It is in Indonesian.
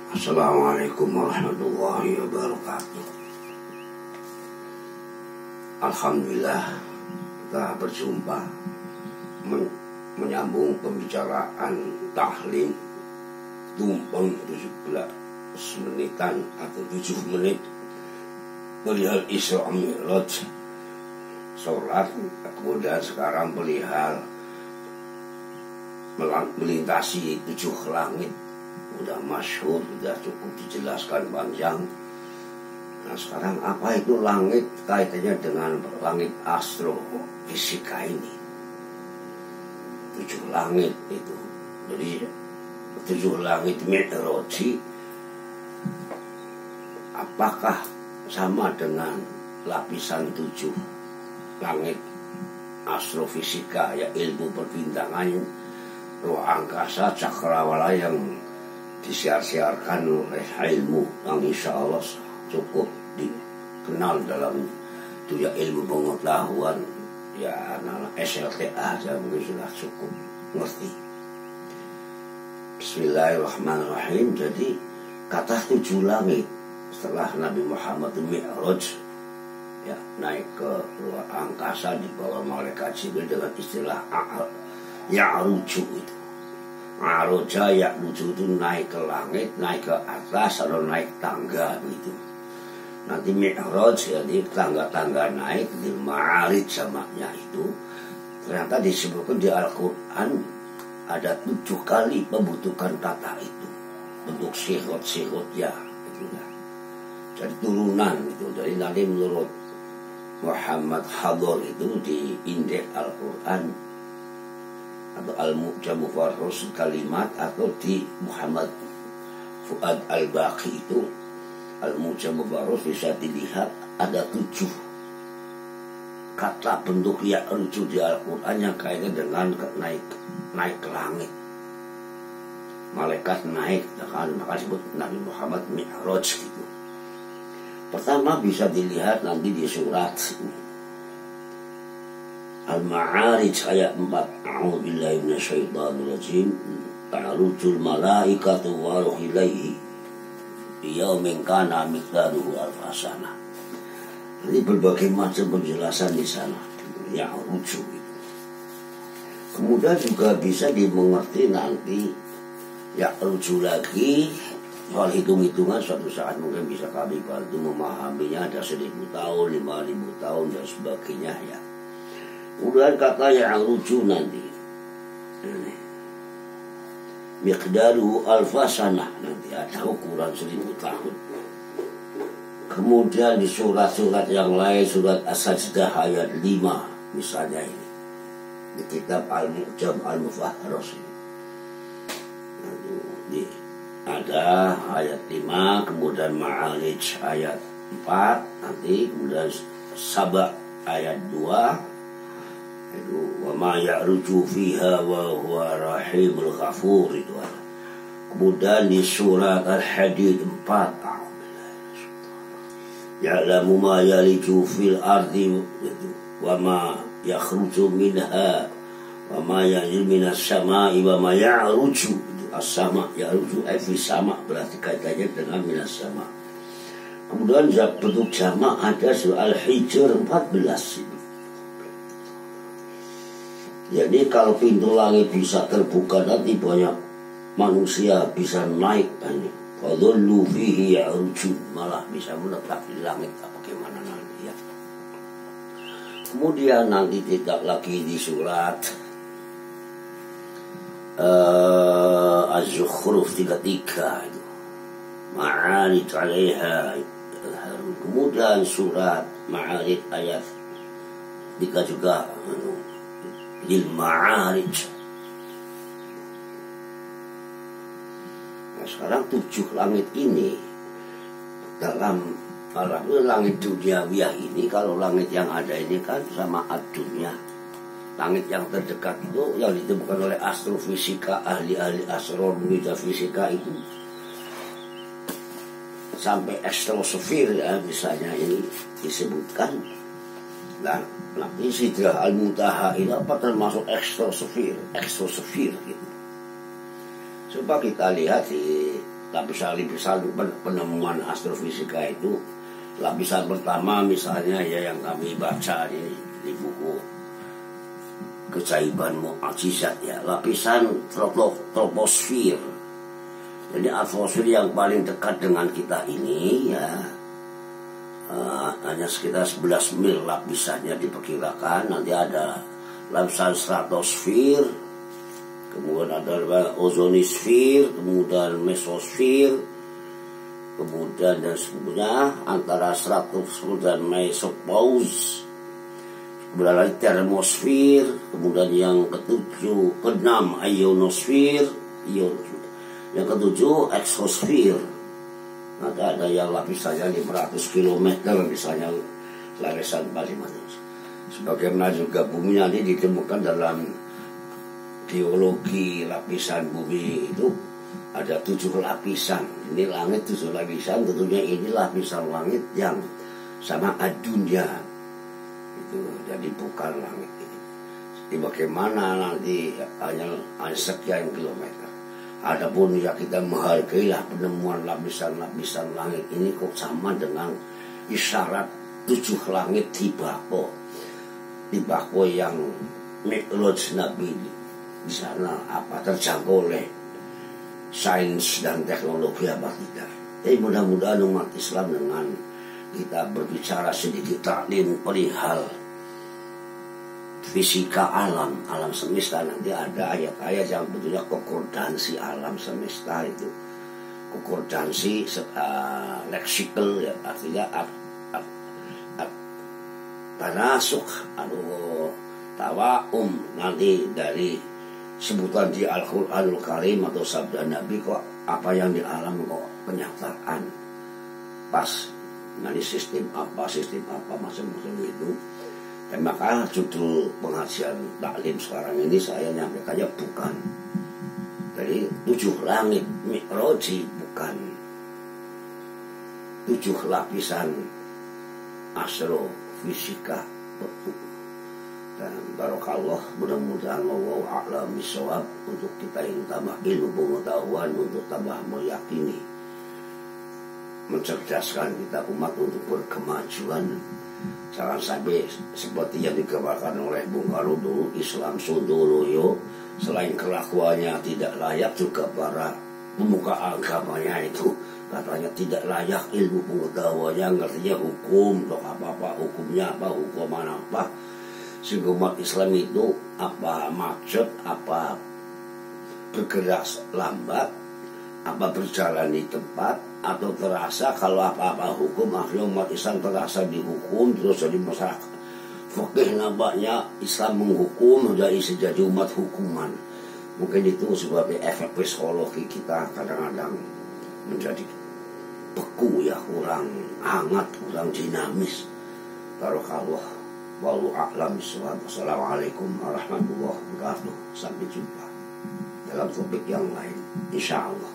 Assalamualaikum warahmatullahi wabarakatuh. Alhamdulillah kita berjumpa menyambung pembicaraan tahlim tumpeng 17 menitan atau 7 menit perihal Isra Mi'raj sholat, kemudian sekarang perihal melintasi 7 langit. Udah masyhur, udah cukup dijelaskan panjang. Nah sekarang apa itu langit, kaitannya dengan langit astrofisika ini. 7 langit itu. Jadi 7 langit Mi'raj apakah sama dengan lapisan 7 langit astrofisika, ya ilmu perbintangan, ruang angkasa, cakrawala yang disiar-siarkan oleh ilmu yang insya Allah cukup dikenal dalam dunia ilmu pengetahuan, ya anak SLTA saya mungkin sudah cukup ngerti. Bismillahirrahmanirrahim. Jadi kata 7 langit setelah Nabi Muhammad Mi'raj, ya naik ke ruang angkasa di bawah malaikat Jibril dengan istilah Ya'ruju itu. Aroja Ya'ruju itu naik ke langit, naik ke atas atau naik tangga begitu. Nanti Mi'raj jadi tangga-tangga naik, di Ma'arij jamaknya itu. Ternyata disebutkan di Al-Quran ada 7 kali membutuhkan kata itu, bentuk sihot ya gitu ya. Jadi turunan itu. Jadi nanti menurut Muhammad Hadar itu di indeks Al-Quran atau Al-Mu'jam Mufarrus kalimat, atau di Muhammad Fuad Al-Baqi itu Al-Mu'jam Mufarrus bisa dilihat ada 7 kata bentuk Ya'ruju di Al-Quran yang kaitannya dengan naik ke langit. Malaikat naik, maka disebut Nabi Muhammad Mi'raj gitu. Pertama bisa dilihat nanti di surat Al-Ma'arij ayat 4. A'udzubillahi minasyaitonirrajim. Ta'rujul malaikatu wa ruhu ilaihi yaumin kana miqdaruhu alfa sanah. Jadi berbagai macam penjelasan di sana yang lucu itu. Kemudian juga bisa dimengerti nanti ya lucu lagi soal hitung-hitungan, suatu saat mungkin bisa kami bantu memahaminya. Ada 1000 tahun, 5000 tahun dan sebagainya ya. Kemudian kata yang lucu nanti miqdaru alfa sanah, nanti ada ukuran 1000 tahun. Kemudian di surat-surat yang lain, surat As-Sajdah ayat 5 misalnya ini, di kitab Al-Mu'jam Al-Mufarrus ini ada ayat 5, kemudian Ma'arij ayat 4 nanti, kemudian Saba ayat 2 itu wa ma ya'ruju fiha wa huwa rahimul ghafur itu ada. Kemudian di surat Al-Hadid 4 ya'lamu ma yaliju fil ardi wa ma yakhruju minha wa ma yanzilu minas sama'i wa ma ya'ruju. As-sama ya'ruju fi sama, berarti kaitannya dengan minas sama. Kemudian bentuk jamak ada surah Al-Hijr 14 ini. Jadi kalau pintu langit bisa terbuka, nanti banyak manusia bisa naik ini. Fadhallu fihi ya'rujun, malah bisa menetap di langit bagaimana nanti ya. Kemudian nanti tidak lagi di surat Az-Zukhruf 33 itu Ma'arij 'alaiha. Kemudian surat Ma'arij ayat 3 juga Lil Ma'arij. Nah sekarang 7 langit ini dalam langit duniawiyah ini, kalau langit yang ada ini kan sama ad-dunya. Langit yang terdekat itu yang ditemukan oleh astrofisika, ahli-ahli astronomi dan fisika itu sampai extrosfere ya, misalnya ini disebutkan. Nah, nanti Sidrah Al-Muntaha ini apa termasuk extrosfere gitu. Coba kita lihat di lapisan-lapisan penemuan astrofisika itu. Lapisan pertama misalnya ya yang kami baca di buku Keajaiban Mukjizat ya, lapisan troposfer. Jadi atmosfer yang paling dekat dengan kita ini ya hanya sekitar 11 mil lapisannya diperkirakan. Nanti ada lapisan stratosfer, kemudian ada ozonosfer, kemudian mesosfer, kemudian dan sebagainya antara stratosfer dan mesopause, kemudian lagi termosfer, kemudian yang keenam ionosfer, yang ketujuh exosfer. Ada yang lapisannya 500 km misalnya lapisan paling manis. Sebagaimana juga bumi nanti ditemukan dalam geologi lapisan bumi itu ada 7 lapisan. Ini langit 7 lapisan, tentunya ini lapisan langit yang sama dunia itu, jadi bukan langit ini. Jadi bagaimana nanti hanya sekian kilometer. Adapun ya kita menghargailah penemuan lapisan-lapisan langit ini kok sama dengan isyarat 7 langit di Bako yang Mi'raj Nabi di sana apa terjangkau oleh sains dan teknologi apa tidak. Jadi mudah-mudahan umat Islam dengan kita berbicara sedikit taklim perihal fisika alam semesta, nanti ada ayat-ayat yang betulnya konkordansi alam semesta itu. Konkordansi leksikal ya, artinya tanasuk tawaum, nanti dari sebutan di Al-Quranul Karim atau sabda Nabi kok apa yang di alam kok penyataan pas, nanti sistem apa macam-macam itu. Dan maka judul pengajian taklim sekarang ini saya nyampaikannya bukan dari 7 langit Mi'raji, bukan 7 lapisan astrofisika. Dan barokallah, mudah-mudahan wallahu a'lam bishawab, untuk kita yang tambah ilmu pengetahuan, untuk tambah meyakini, mencerdaskan kita umat untuk berkemajuan. Jangan sampai seperti yang digambarkan oleh Bung Karno dulu, Islam Sondoloyo, selain kelakuannya tidak layak, juga para pemuka agamanya itu katanya tidak layak ilmu pengetahuannya, ngertinya hukum atau apa-apa, hukumnya apa, hukuman apa. Sehingga umat Islam itu apa macet, apa bergerak lambat, apa berjalan di tempat, atau terasa kalau apa-apa hukum, akhirnya umat Islam terasa dihukum, terus jadi masyarakat fakih nampaknya Islam menghukum, jadi umat hukuman. Mungkin itu sebabnya efek psikologi kita kadang-kadang menjadi beku ya, kurang hangat, kurang dinamis. Barokallah, wallahu a'lam bishawab. Wassalamualaikum warahmatullahi wabarakatuh. Sampai jumpa dalam topik yang lain, insyaallah.